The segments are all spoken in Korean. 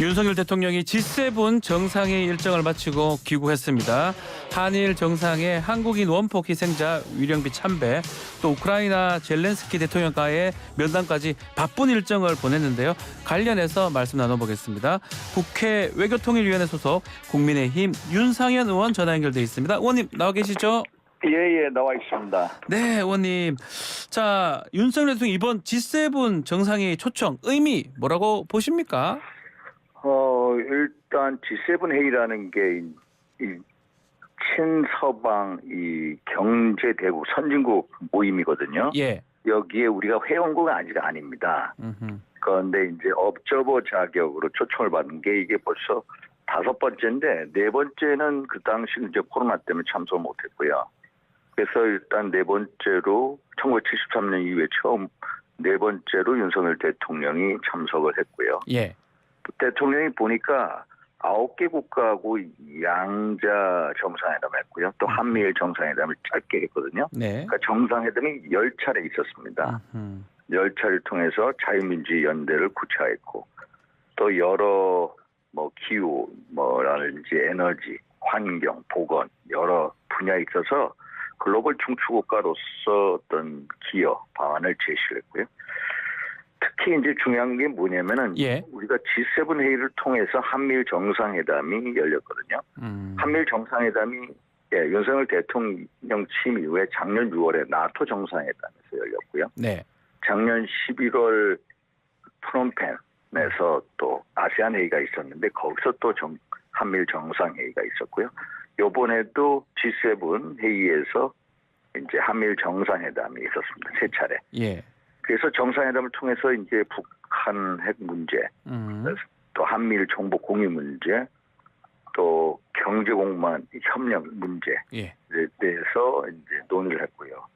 윤석열 대통령이 G7 정상회의 일정을 마치고 귀국했습니다. 한일 정상의 한국인 원폭 희생자 위령비 참배, 또 우크라이나 젤렌스키 대통령과의 면담까지 바쁜 일정을 보냈는데요. 관련해서 말씀 나눠보겠습니다. 국회 외교통일위원회 소속 국민의힘 윤상현 의원 전화 연결돼 있습니다. 의원님 나와 계시죠? 예, 나와 있습니다. 네, 의원님. 자, 윤석열 대통령 이번 G7 정상회의 초청 의미 뭐라고 보십니까? 일단 G7 회의라는 게 이 친서방 이 경제 대국 선진국 모임이거든요. 예. 여기에 우리가 회원국은 아직 아닙니다. 그런데 이제 업저버 자격으로 초청을 받은 게 이게 벌써 5번째인데 4번째는 그 당시 이제 코로나 때문에 참석을 못했고요. 그래서 일단 4번째로 1973년 이후에 처음 4번째로 윤석열 대통령이 참석을 했고요. 예. 대통령이 보니까 9개 국가하고 양자 정상회담을 했고요. 또 한미일 정상회담을 짧게 했거든요. 네. 그러니까 정상회담이 10차례 있었습니다. 10차례를 통해서 자유민주주의 연대를 구체화했고 또 여러 기후, 라든지 에너지, 환경, 보건 여러 분야에 있어서 글로벌 중추국가로서 어떤 기여 방안을 제시를 했고요. 특히 이제 중요한 게 뭐냐면은 예. 우리가 G7 회의를 통해서 한미일 정상회담이 열렸거든요. 한미일 정상회담이 윤석열 대통령 취임 이후에 작년 6월에 나토 정상회담에서 열렸고요. 네. 작년 11월 프놈펜에서 또 아세안 회의가 있었는데 거기서 또 한미일 정상회의가 있었고요. 이번에도 G7 회의에서 이제 한미일 정상회담이 있었습니다. 3차례. 예. 그래서 정상회담을 통해서 이제 북한 핵 문제, 또 한미일 정보 공유 문제, 또 경제공무원 협력 문제에 예. 대해서 이제 논의를 했고요.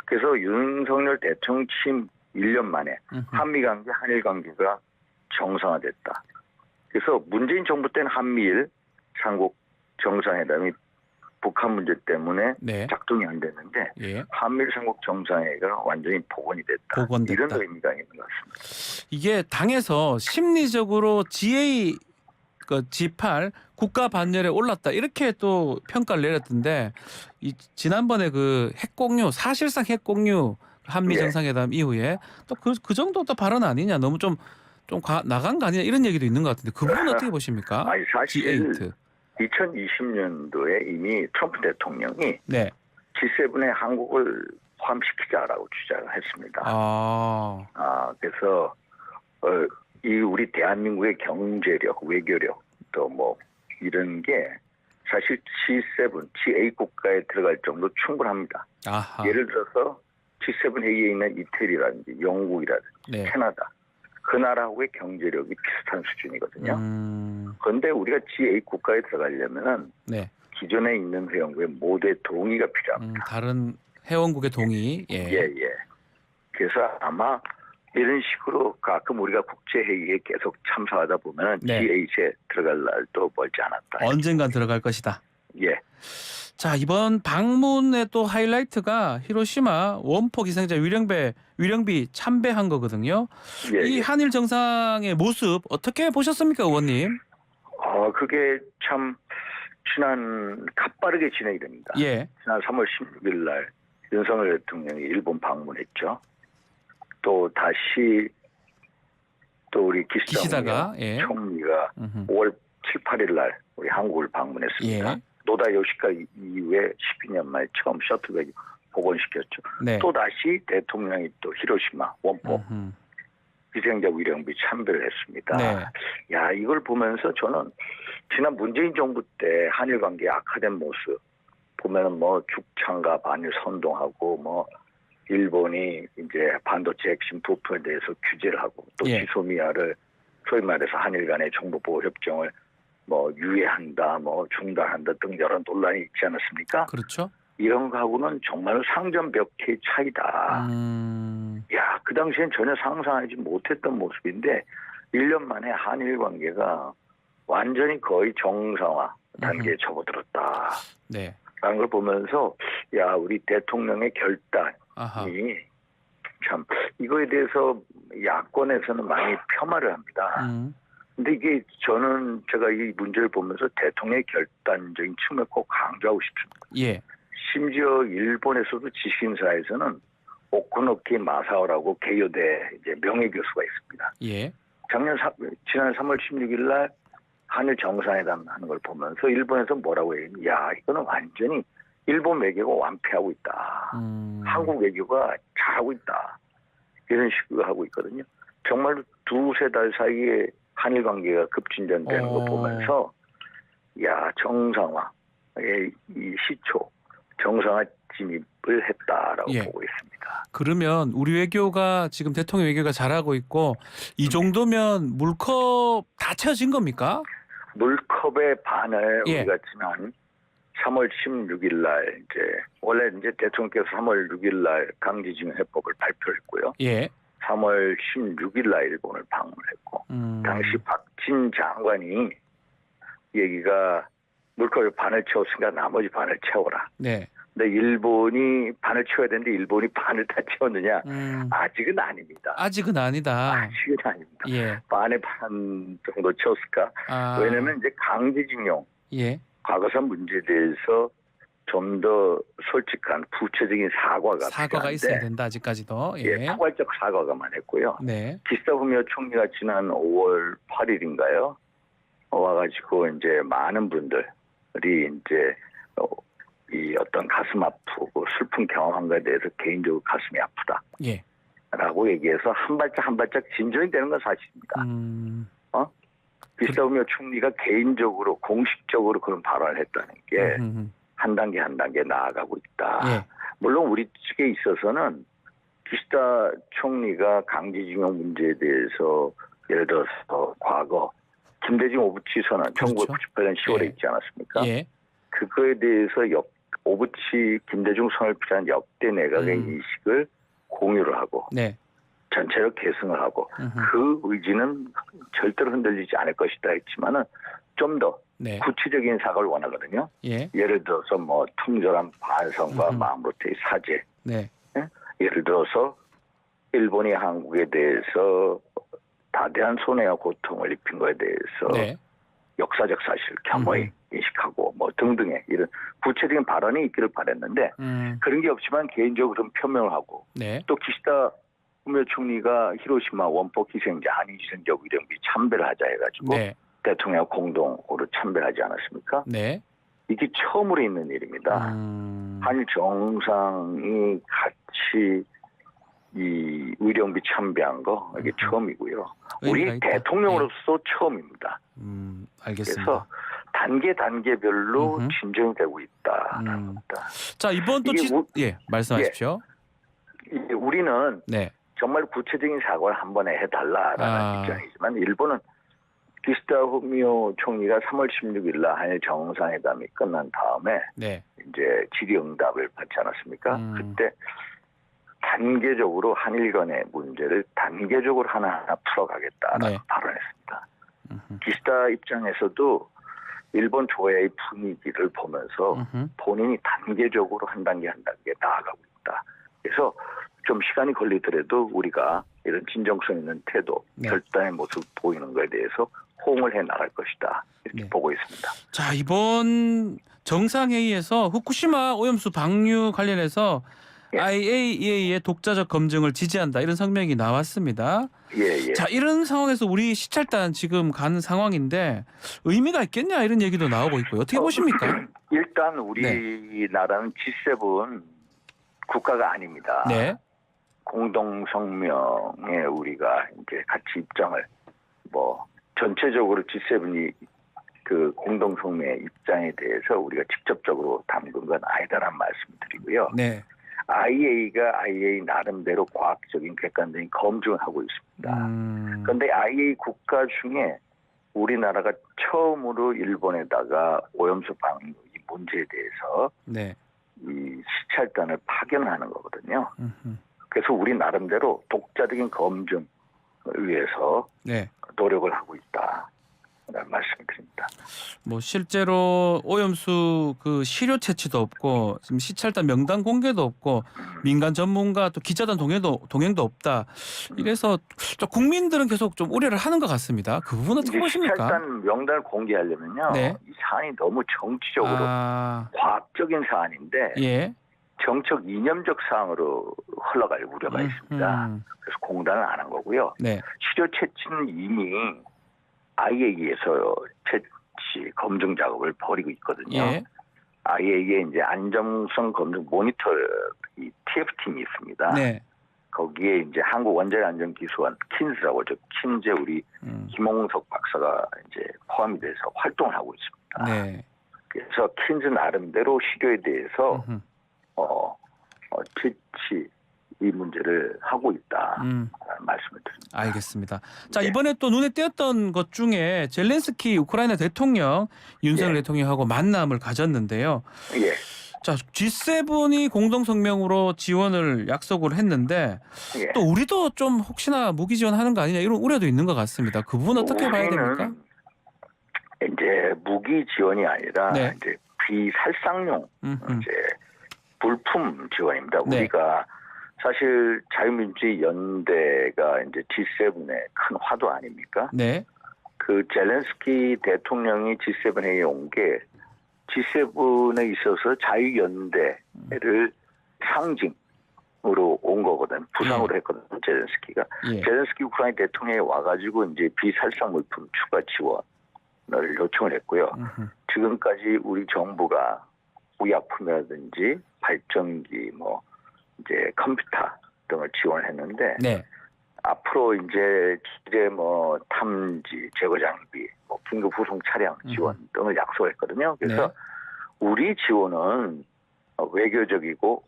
그래서 윤석열 대통령 취임 1년 만에 한미 관계, 한일 관계가 정상화됐다. 그래서 문재인 정부 때는 한미일 삼국 정상회담이 북한 문제 때문에 네. 작동이 안 됐는데 예. 한미일 삼국 정상회의가 완전히 복원이 됐다. 복원됐다. 이런 의미가 있는 것 같습니다. 이게 당에서 심리적으로 G8 국가 반열에 올랐다 이렇게 또 평가를 내렸던데 지난번에 그 핵공유 사실상 핵공유 한미 예. 정상회담 이후에 또 그 정도 또 발언 아니냐 너무 좀 나간 거 아니냐 이런 얘기도 있는 것 같은데 그 부분 어떻게 보십니까? 아니 사실 G8. 2020년도에 이미 트럼프 대통령이 네. G7에 한국을 포함시키자라고 주장을 했습니다. 그래서 이 우리 대한민국의 경제력, 외교력 또 이런 게 사실 G7, G8 국가에 들어갈 정도 충분합니다. 아하. 예를 들어서 G7 회의에 있는 이태리라든지 영국이라든지 네. 캐나다 그 나라하고의 경제력이 비슷한 수준이거든요. 그런데 우리가 G8 국가에 들어가려면은 네. 기존에 있는 회원국의 모두의 동의가 필요합니다. 다른 회원국의 동의. 예. 예. 그래서 아마 이런 식으로 가끔 우리가 국제회의에 계속 참석하다 보면 네. G8에 들어갈 날도 멀지 않았다. 언젠간 들어갈 것이다. 예. 자, 이번 방문의 또 하이라이트가 히로시마 원폭 희생자 위령비 참배한 거거든요. 예. 이 한일 정상의 모습 어떻게 보셨습니까, 의원님? 그게 참 가빠르게 진행이 됩니다. 예. 지난 3월 16일 날 윤석열 대통령이 일본 방문했죠. 또 다시 또 우리 기시다가 예. 총리가 5월 7, 8일 날 우리 한국을 방문했습니다. 예. 노다 요시카 이후에 12년 만에 처음 셔틀백 복원시켰죠. 네. 또 다시 대통령이 또 히로시마 원폭 희생자 위령비 참배를 했습니다. 네. 야, 이걸 보면서 저는 지난 문재인 정부 때 한일 관계 악화된 모습 보면은 죽창과 반일 선동하고 일본이 이제 반도체 핵심 부품에 대해서 규제를 하고 또 예. 지소미아를 소위 말해서 한일 간의 정보보호 협정을 유예한다, 중단한다 등 여러 논란이 있지 않았습니까? 그렇죠. 이런 거하고는 정말 상전벽해의 차이다. 야, 그 당시엔 전혀 상상하지 못했던 모습인데 1년 만에 한일 관계가 완전히 거의 정상화 단계에 접어들었다. 네. 라는 걸 보면서 야, 우리 대통령의 결단이 아하. 참 이거에 대해서 야권에서는 많이 폄하를 합니다. 근데 이게 제가 이 문제를 보면서 대통령의 결단적인 측면 꼭 강조하고 싶습니다. 예. 심지어 일본에서도 지식인사에서는 오코노키 마사오라고 개요대 이제 명예교수가 있습니다. 예. 지난 3월 16일 날 한일 정상회담 하는 걸 보면서 일본에서 뭐라고 해요? 야, 이거는 완전히 일본 외교가 완패하고 있다. 한국 외교가 잘하고 있다. 이런 식으로 하고 있거든요. 정말 두세 달 사이에 한일 관계가 급진전되는 거 보면서 야, 정상화의 이 시초, 정상화 진입을 했다라고 예. 보고 있습니다. 그러면 우리 외교가 지금 대통령 외교가 잘하고 있고 이 정도면 물컵 다 채워진 겁니까? 물컵의 반을 예. 우리가 지난 3월 16일 날 원래 대통령께서 3월 6일 날 강제징용 해법을 발표했고요. 예. 3월 16일 날 일본을 방문했고 당시 박진 장관이 얘기가 물컵의 반을 채웠으니까 나머지 반을 채워라. 네. 근데 일본이 반을 채워야 되는데 일본이 반을 다 채웠느냐? 아직은 아닙니다. 아직은 아니다. 아직은 아닙니다. 예. 반의 반 정도 채웠을까? 왜냐하면 이제 강제징용 예. 과거사 문제에 대해서 좀 더 솔직한 구체적인 사과가 필요한데, 있어야 된다 아직까지도. 예, 포괄적 사과가만 했고요. 네. 기시다 후미오 총리가 지난 5월 8일인가요? 와가지고 이제 많은 분들이 이제 이 어떤 가슴 아프고 슬픈 경험한 것에 대해서 개인적으로 가슴이 아프다. 예. 라고 얘기해서 한 발짝 진전이 되는 건 사실입니다. 기시다 후미오 총리가 개인적으로 공식적으로 그런 발언을 했다는 게 한 단계 한 단계 나아가고 있다. 예. 물론 우리 측에 있어서는 기시다 총리가 강제징용 문제에 대해서 예를 들어서 과거 김대중 오부치 선언 그렇죠. 1998년 10월에 예. 있지 않았습니까? 예. 그거에 대해서 오부치 김대중 선언을 비롯한 역대 내각의 인식을 공유를 하고 네. 전체적 계승을 하고 그 의지는 절대로 흔들리지 않을 것이다 했지만은 좀 더 네. 구체적인 사과를 원하거든요. 예. 예를 들어서 뭐 통절한 반성과 마음으로부터의 사죄. 네. 예? 예를 들어서 일본이 한국에 대해서 다대한 손해와 고통을 입힌 것에 대해서 네. 역사적 사실 겸허히 인식하고 뭐 등등의 이런 구체적인 발언이 있기를 바랬는데 그런 게 없지만 개인적으로 좀 표명을 하고 네. 또 기시다 후미오 총리가 히로시마 원폭 희생자 한인희생자 위령비 참배를 하자 해가지고 네. 대통령 공동으로 참배를 하지 않았습니까? 네. 이게 처음으로 있는 일입니다. 한일 정상이 같이 이 위령비 참배한 거 이게 처음이고요. 우리 대통령으로서 처음입니다. 알겠습니다. 그래서 단계별로 진전이 되고 있다라는 겁니다. 자, 이번 또 말씀하십시오. 우리는 네. 정말 구체적인 사과를 한 번에 해달라라는 입장이지만 일본은 기시다 후미오 총리가 3월 16일 날 한일 정상회담이 끝난 다음에 네. 이제 질의응답을 받지 않았습니까? 그때 단계적으로 한일 간의 문제를 단계적으로 하나하나 풀어가겠다라고 발언했습니다. 기시다 입장에서도 일본 조야의 분위기를 보면서 본인이 단계적으로 한 단계 한 단계 나아가고 있다. 그래서 좀 시간이 걸리더라도 우리가 이런 진정성 있는 태도, 결단의 모습 보이는 것에 대해서 호응을 해 나갈 것이다. 이렇게 보고 있습니다. 자, 이번 정상회의에서 후쿠시마 오염수 방류 관련해서 IAEA의 독자적 검증을 지지한다 이런 성명이 나왔습니다. 자, 이런 상황에서 우리 시찰단 지금 간 상황인데 의미가 있겠냐 이런 얘기도 나오고 있고요. 어떻게 보십니까? 일단 우리나라는 G7 국가가 아닙니다. 네. 공동 성명에 우리가 이제 같이 입장을 전체적으로 G7이 그 공동 성명의 입장에 대해서 우리가 직접적으로 담근 건 아니다라는 말씀드리고요. 네. IAEA가 IAEA 나름대로 과학적인 객관적인 검증을 하고 있습니다. 그런데 IAEA 국가 중에 우리나라가 처음으로 일본에다가 오염수 방류 이 문제에 대해서 이 시찰단을 파견하는 거거든요. 그래서 우리 나름대로 독자적인 검증을 위해서 노력을 하고 있다라는 말씀을 드립니다. 뭐 실제로 오염수 그 시료 채취도 없고 지금 시찰단 명단 공개도 없고 민간 전문가 또 기자단 동행도 없다. 이래서 좀 국민들은 계속 좀 우려를 하는 것 같습니다. 그 부분 어떻게 보십니까? 시찰단 명단을 공개하려면요. 네. 이 사안이 너무 정치적으로 과학적인 사안인데 예. 정책 이념적 사항으로 흘러갈 우려가 있습니다. 그래서 공단을 안 한 거고요. 네. 시료 채취는 이미 IAEA에서 채취 검증 작업을 벌이고 있거든요. 예. IAEA 이제 안정성 검증 모니터 이 TF팀이 있습니다. 네. 거기에 이제 한국 원자력안전기술원 킨즈라고 킨즈 우리 김홍석 박사가 이제 포함이 돼서 활동을 하고 있습니다. 네. 그래서 킨즈 나름대로 시료에 대해서 채취 이 문제를 하고 있다라는 말씀을 드립니다. 알겠습니다. 자, 네. 이번에 또 눈에 띄었던 것 중에 젤렌스키 우크라이나 대통령 윤석열 예. 대통령하고 만남을 가졌는데요. 예. 자, G7이 공동 성명으로 지원을 약속을 했는데 예. 또 우리도 좀 혹시나 무기 지원하는 거 아니냐 이런 우려도 있는 것 같습니다. 그 부분 어떻게 봐야 됩니까? 이제 무기 지원이 아니라 네. 이제 비살상용 이제 불품 지원입니다. 네. 우리가 사실 자유민주주의 연대가 이제 G7의 큰 화두 아닙니까? 네. 그 젤렌스키 대통령이 G7 회의에 온 게 G7에 있어서 자유연대를 상징으로 온 거거든. 부상으로 했거든. 젤렌스키가. 예. 젤렌스키 우크라이나 대통령이 와가지고 이제 비살상 물품 추가 지원을 요청을 했고요. 지금까지 우리 정부가 의약품이라든지 발전기 뭐 이제 컴퓨터 등을 지원했는데 네. 앞으로 이제 뭐 탐지 제거 장비, 뭐 긴급 후송 차량 지원 등을 약속했거든요. 그래서 네. 우리 지원은 외교적이고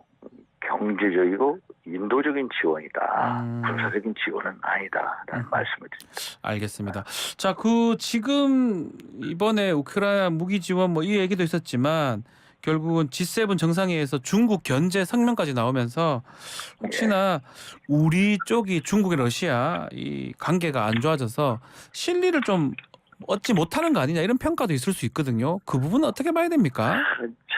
경제적이고 인도적인 지원이다. 군사적인 지원은 아니다라는 말씀을 드립니다. 알겠습니다. 자, 그 지금 이번에 우크라이나 무기 지원 뭐 이 얘기도 있었지만 결국은 G7 정상회의에서 중국 견제 성명까지 나오면서 혹시나 우리 쪽이 중국과 러시아 이 관계가 안 좋아져서 실리를 좀 얻지 못하는 거 아니냐 이런 평가도 있을 수 있거든요. 그 부분은 어떻게 봐야 됩니까?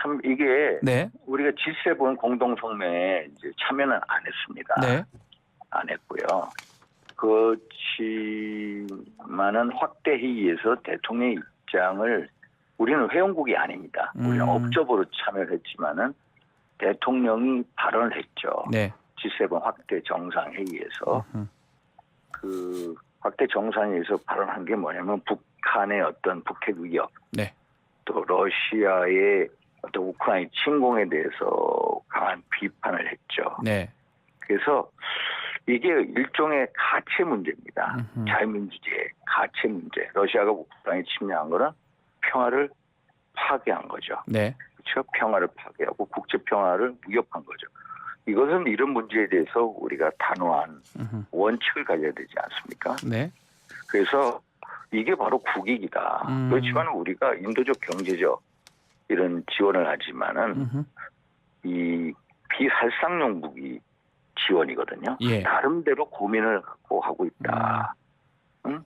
참 이게 네. 우리가 G7 공동성명에 이제 참여는 안 했습니다. 네. 안 했고요. 그렇지만은 확대 회의에서 대통령의 입장을 우리는 회원국이 아닙니다. 우리는 업적으로 참여를 했지만은 대통령이 발언을 했죠. 네. G7 확대 정상회의에서 그 확대 정상회의에서 발언한 게 뭐냐면 북한의 어떤 북핵 위협, 네. 또 러시아의 어떤 우크라이나 침공에 대해서 강한 비판을 했죠. 네. 그래서 이게 일종의 가치 문제입니다. 자유민주주의의 가치 문제. 러시아가 우크라이나 침략한 거는 평화를 파괴한 거죠. 네. 그렇죠? 평화를 파괴하고 국제 평화를 위협한 거죠. 이것은 이런 문제에 대해서 우리가 단호한 원칙을 가져야 되지 않습니까? 네. 그래서 이게 바로 국익이다. 그렇지만 우리가 인도적 경제적 이런 지원을 하지만은 이 비살상용 무기 지원이거든요. 예. 나름대로 고민을 갖고 하고 있다. 응?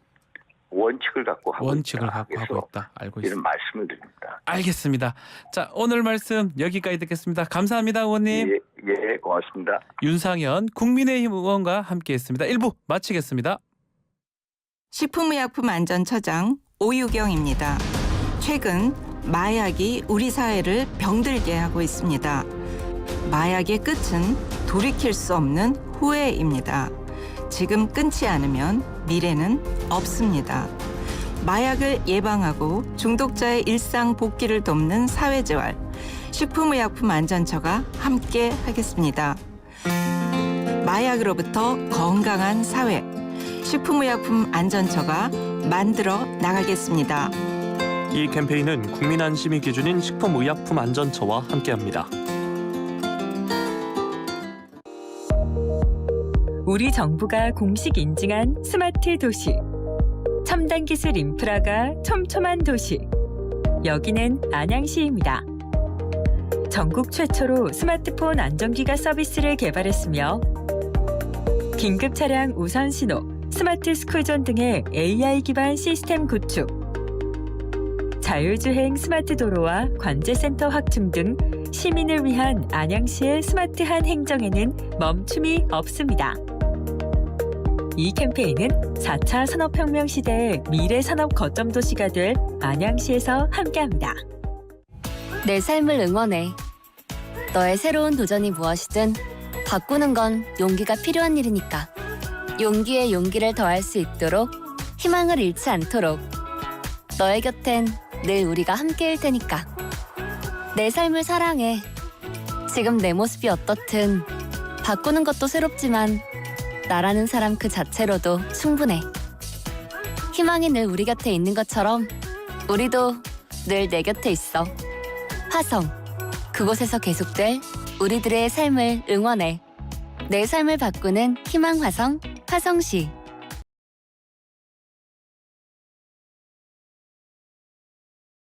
원칙을 갖고 하고 원칙을 있다. 갖고 하고 있다. 알고 있습니다. 이런 말씀을 드립니다. 알겠습니다. 자, 오늘 말씀 여기까지 듣겠습니다. 감사합니다, 의원님. 예, 고맙습니다. 윤상현 국민의힘 의원과 함께했습니다. 1부 마치겠습니다. 식품의약품안전처장 오유경입니다. 최근 마약이 우리 사회를 병들게 하고 있습니다. 마약의 끝은 돌이킬 수 없는 후회입니다. 지금 끊지 않으면 미래는 없습니다. 마약을 예방하고 중독자의 일상 복귀를 돕는 사회재활, 식품의약품안전처가 함께 하겠습니다. 마약으로부터 건강한 사회, 식품의약품안전처가 만들어 나가겠습니다. 이 캠페인은 국민 안심이 기준인 식품의약품안전처와 함께합니다. 우리 정부가 공식 인증한 스마트 도시. 첨단 기술 인프라가 촘촘한 도시. 여기는 안양시입니다. 전국 최초로 스마트폰 안전기가 서비스를 개발했으며 긴급 차량 우선 신호, 스마트 스쿨존 등의 AI 기반 시스템 구축, 자율주행 스마트 도로와 관제센터 확충 등 시민을 위한 안양시의 스마트한 행정에는 멈춤이 없습니다. 이 캠페인은 4차 산업혁명 시대의 미래 산업 거점 도시가 될 안양시에서 함께합니다. 내 삶을 응원해. 너의 새로운 도전이 무엇이든 바꾸는 건 용기가 필요한 일이니까. 용기에 용기를 더할 수 있도록, 희망을 잃지 않도록 너의 곁엔 늘 우리가 함께일 테니까. 내 삶을 사랑해. 지금 내 모습이 어떻든 바꾸는 것도 새롭지만 나라는 사람 그 자체로도 충분해. 희망이 늘 우리 곁에 있는 것처럼 우리도 늘 내 곁에 있어. 화성, 그곳에서 계속될 우리들의 삶을 응원해. 내 삶을 바꾸는 희망화성, 화성시.